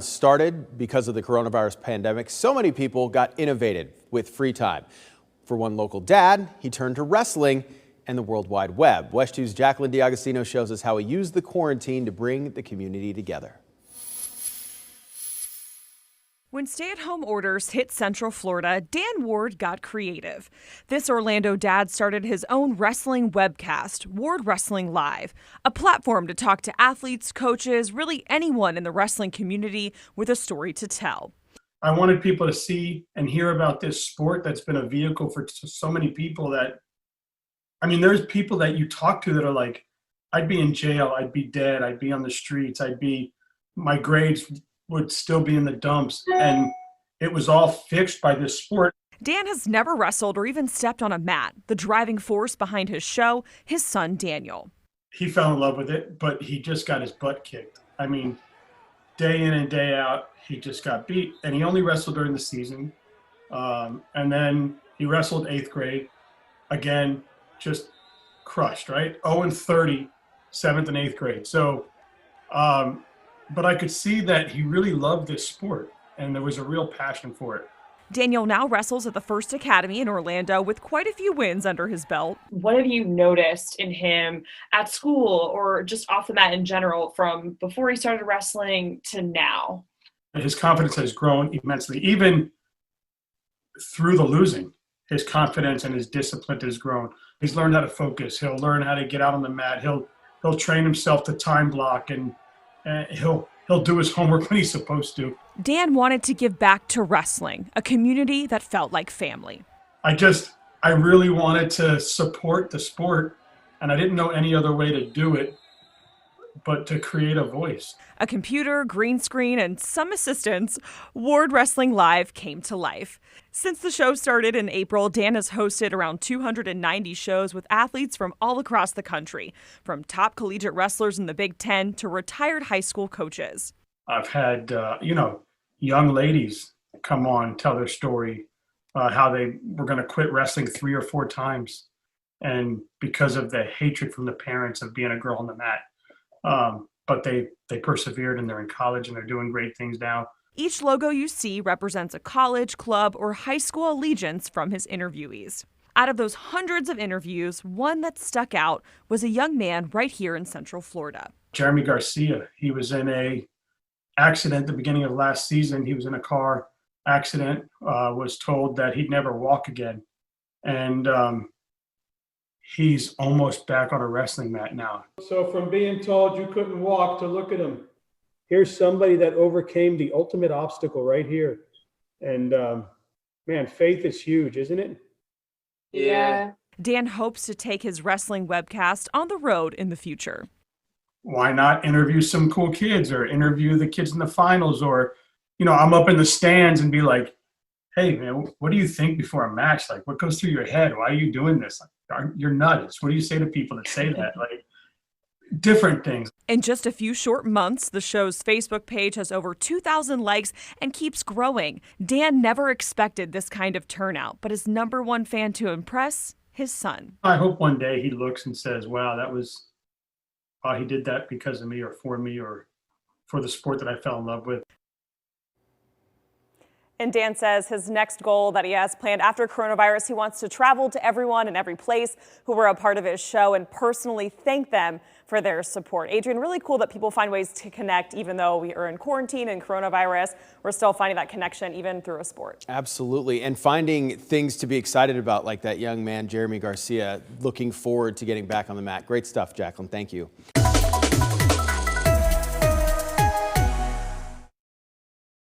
Started because of the coronavirus pandemic, so many people got innovative with free time. For one local dad, he turned to wrestling and the World Wide Web. WESH2's Jaclyn DeAugustino shows us how he used the quarantine to bring the community together. When stay-at-home orders hit Central Florida, Dan Ward got creative. This Orlando dad started his own wrestling webcast, Ward Wrestling Live, a platform to talk to athletes, coaches, really anyone in the wrestling community with a story to tell. I wanted people to see and hear about this sport that's been a vehicle for so many people that, I mean, there's people that you talk to that are like, I'd be in jail, I'd be dead, I'd be on the streets, my grades would still be in the dumps, and it was all fixed by this sport. Dan has never wrestled or even stepped on a mat. The driving force behind his show, his son Daniel. He fell in love with it, but he just got his butt kicked. I mean, day in and day out, he just got beat, and he only wrestled during the season. And then he wrestled 8th grade, again, just crushed, right? 0-30, 7th and 8th grade. So, but I could see that he really loved this sport, and there was a real passion for it. Daniel now wrestles at the First Academy in Orlando with quite a few wins under his belt. What have you noticed in him at school or just off the mat in general from before he started wrestling to now? His confidence has grown immensely. Even through the losing, his confidence and his discipline has grown. He's learned how to focus. He'll learn how to get out on the mat. He'll train himself to time block, and he'll do his homework when he's supposed to. Dan wanted to give back to wrestling, a community that felt like family. I really wanted to support the sport, and I didn't know any other way to do it but to create a voice. A computer, green screen, and some assistance, Ward Wrestling Live came to life. Since the show started in April, Dan has hosted around 290 shows with athletes from all across the country, from top collegiate wrestlers in the Big Ten to retired high school coaches. I've had, young ladies come on, tell their story, how they were going to quit wrestling 3 or 4 times, and because of the hatred from the parents of being a girl on the mat. But they persevered, and they're in college, and they're doing great things now. Each logo you see represents a college, club, or high school allegiance from his interviewees. Out of those hundreds of interviews, one that stuck out was a young man right here in Central Florida. Jeremy Garcia, he was in a accident at the beginning of last season. He was in a car accident, was told that he'd never walk again. And he's almost back on a wrestling mat now. So from being told you couldn't walk to look at him, here's somebody that overcame the ultimate obstacle right here. And man, faith is huge, isn't it? Yeah. Dan hopes to take his wrestling webcast on the road in the future. Why not interview some cool kids, or interview the kids in the finals, or, I'm up in the stands and be like, hey man, what do you think before a match? Like, what goes through your head? Why are you doing this? Like, you're nuts. What do you say to people that say that? Like, different things. In just a few short months, the show's Facebook page has over 2,000 likes and keeps growing. Dan never expected this kind of turnout, but his #1 fan to impress, his son. I hope one day he looks and says, wow, he did that because of me, or for the sport that I fell in love with. And Dan says his next goal that he has planned after coronavirus, he wants to travel to everyone and every place who were a part of his show and personally thank them for their support. Adrian, really cool that people find ways to connect even though we are in quarantine and coronavirus. We're still finding that connection even through a sport. Absolutely. And finding things to be excited about, like that young man, Jeremy Garcia, looking forward to getting back on the mat. Great stuff, Jaclyn. Thank you.